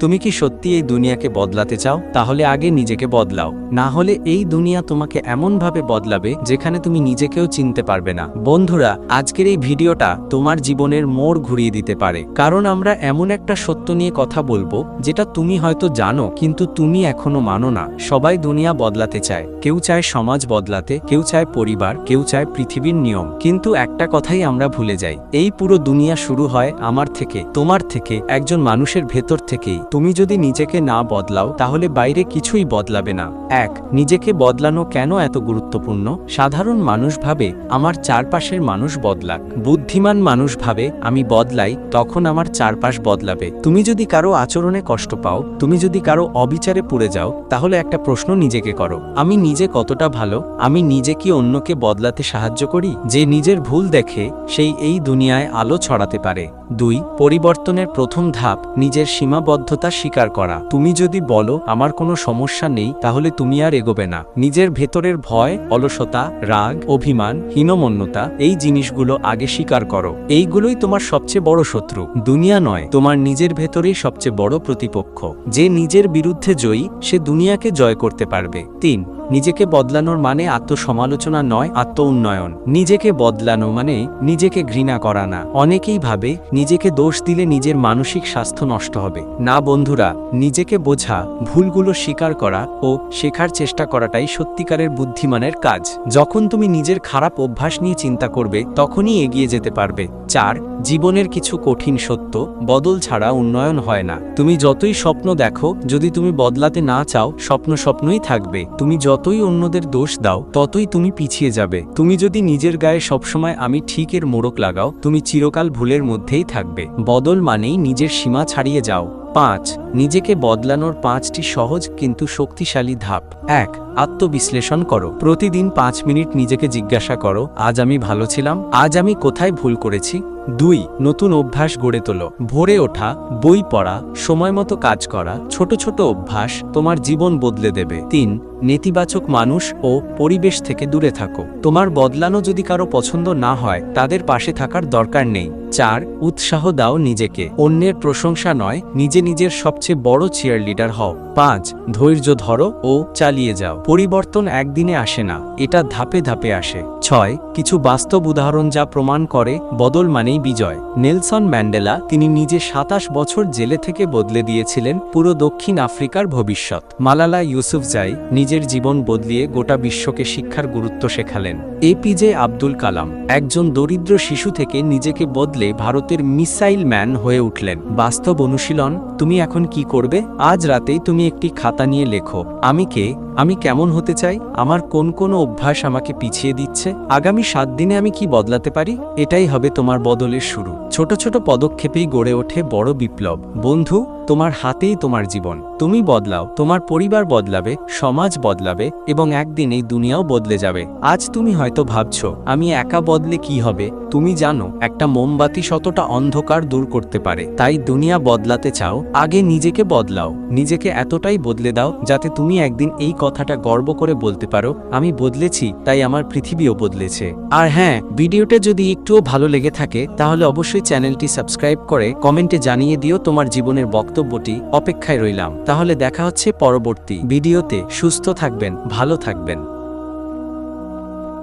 তুমি কি সত্যি এই দুনিয়াকে বদলাতে চাও? তাহলে আগে নিজেকে বদলাও, না হলে এই দুনিয়া তোমাকে এমনভাবে বদলাবে যেখানে তুমি নিজেকেও চিনতে পারবে না। বন্ধুরা, আজকের এই ভিডিওটা তোমার জীবনের মোড় ঘুরিয়ে দিতে পারে, কারণ আমরা এমন একটা সত্য নিয়ে কথা বলবো যেটা তুমি হয়তো জানো কিন্তু তুমি এখনো মানো না। সবাই দুনিয়া বদলাতে চায়, কেউ চায় সমাজ বদলাতে, কেউ চায় পরিবার, কেউ চায় পৃথিবীর নিয়ম, কিন্তু একটা কথাই আমরা ভুলে যাই, এই পুরো দুনিয়া শুরু হয় আমার থেকে, তোমার থেকে, একজন মানুষের ভেতর থেকেই। তুমি যদি নিজেকে না বদলাও তাহলে বাইরে কিছুই বদলাবে না। নিজেকে বদলানো কেন এত গুরুত্বপূর্ণ? সাধারণ মানুষ ভাবে আমার চারপাশের মানুষ বদলাক, বুদ্ধিমান মানুষ ভাবে আমি বদলাই তখন আমার চারপাশ বদলাবে। তুমি যদি কারো আচরণে কষ্ট পাও, তুমি যদি কারো অবিচারে পড়ে যাও, তাহলে একটা প্রশ্ন নিজেকে করো, আমি নিজে কতটা ভালো? আমি নিজে কি অন্যকে বদলাতে সাহায্য করি? যে নিজের ভুল দেখে সেই এই দুনিয়ায় আলো ছড়াতে পারে। পরিবর্তনের প্রথম ধাপ নিজের সীমাবদ্ধতা স্বীকার করা। তুমি যদি বলো আমার কোনো সমস্যা নেই, তাহলে তুমি আর এগোবে না। নিজের ভেতরের ভয়, অলসতা, রাগ, অভিমান, হীনমন্যতা, এই জিনিসগুলো আগে স্বীকার করো। এইগুলোই তোমার সবচেয়ে বড় শত্রু, দুনিয়া নয়, তোমার নিজের ভেতরেই সবচেয়ে বড় প্রতিপক্ষ। যে নিজের বিরুদ্ধে জয়ী সে দুনিয়াকে জয় করতে পারবে। নিজেকে বদলানোর মানে আত্মসমালোচনা নয়, আত্ম উন্নয়ন। নিজেকে বদলানো মানে নিজেকে ঘৃণা করা না। অনেকেই ভাবে নিজেকে দোষ দিলে নিজের মানসিক স্বাস্থ্য নষ্ট হবে। না বন্ধুরা, নিজেকে বোঝা, ভুলগুলো স্বীকার করা ও শেখার চেষ্টা করাটাই সত্যিকারের বুদ্ধিমানের কাজ। যখন তুমি নিজের খারাপ অভ্যাস নিয়ে চিন্তা করবে তখনই এগিয়ে যেতে পারবে। জীবনের কিছু কঠিন সত্য, বদল ছাড়া উন্নয়ন হয় না। তুমি যতই স্বপ্ন দেখো, যদি তুমি বদলাতে না চাও, স্বপ্ন স্বপ্নই থাকবে। তুমি যতই অন্যদের দোষ দাও, ততই তুমি পিছিয়ে যাবে। তুমি যদি নিজের গায়ে সবসময় আমি ঠিকের মোড়ক লাগাও, তুমি চিরকাল ভুলের মধ্যেই থাকবে। বদল মানেই নিজের সীমা ছাড়িয়ে যাও। নিজেকে বদলানোর 5টি সহজ কিন্তু শক্তিশালী ধাপ। আত্মবিশ্লেষণ করো। প্রতিদিন 5 মিনিট নিজেকে জিজ্ঞাসা করো, আজ আমি ভালো ছিলাম? আজ আমি কোথায় ভুল করেছি? নতুন অভ্যাস গড়ে তোলো। ভোরে ওঠা, বই পড়া, সময়মতো কাজ করা, ছোট ছোট অভ্যাস তোমার জীবন বদলে দেবে। নেতিবাচক মানুষ ও পরিবেশ থেকে দূরে থাকো। তোমার বদলানো যদি কারো পছন্দ না হয়, তাদের পাশে থাকার দরকার নেই। উৎসাহ দাও নিজেকে। অন্যের প্রশংসা নয়, নিজের সবচেয়ে বড় চিয়ারলিডার হও। ধৈর্য ধরো ও চালিয়ে যাও। পরিবর্তন একদিনে আসে না, এটা ধাপে ধাপে আসে। কিছু বাস্তব উদাহরণ যা প্রমাণ করে বদল মানেই বিজয়। নেলসন ম্যান্ডেলা, তিনি নিজে 27 বছর জেলে থেকে বদলে দিয়েছিলেন পুরো দক্ষিণ আফ্রিকার ভবিষ্যৎ। মালালা ইউসুফজাই নিজের জীবন বদলিয়ে গোটা বিশ্বকে শিক্ষার গুরুত্ব শেখালেন। এপিজে আব্দুল কালাম একজন দরিদ্র শিশু থেকে নিজেকে বদলে ভারতের মিসাইল ম্যান হয়ে উঠলেন। বাস্তব অনুশীলন, তুমি এখন কি করবে? আজ রাতেই তুমি একটি খাতা নিয়ে লেখো, আমি কে, আমি কেমন হতে চাই, আমার কোন কোন অভ্যাস আমাকে পিছিয়ে দিচ্ছে, আগামী 7 দিনে আমি কি বদলাতে পারি। এটাই হবে তোমার বদলের শুরু। ছোট ছোট পদক্ষেপেই গড়ে ওঠে বড় বিপ্লব। বন্ধু, তোমার হাতেই তোমার জীবন। তুমি বদলাও, তোমার পরিবার বদলাবে, সমাজ বদলাবে এবং একদিন এই দুনিয়াও বদলে যাবে। আজ তুমি হয়তো ভাবছো আমি একা বদলে কি হবে। তুমি জানো একটা মোমবাতি শতটা অন্ধকার দূর করতে পারে। তাই দুনিয়া বদলাতে চাও, আগে নিজেকে বদলাও। নিজেকে এতটাই বদলে দাও যাতে তুমি একদিন এই কথাটা গর্ব করে বলতে পারো, আমি বদলেছি তাই আমার পৃথিবীও বদলেছে। আর হ্যাঁ, ভিডিওটা যদি একটুও ভালো লেগে থাকে তাহলে অবশ্যই চ্যানেলটি সাবস্ক্রাইব করে কমেন্টে জানিয়ে দিও তোমার জীবনের বক্তব্যটি। অপেক্ষায় রইলাম। তাহলে দেখা হচ্ছে পরবর্তী ভিডিওতে। সুস্থ থাকবেন, ভালো থাকবেন।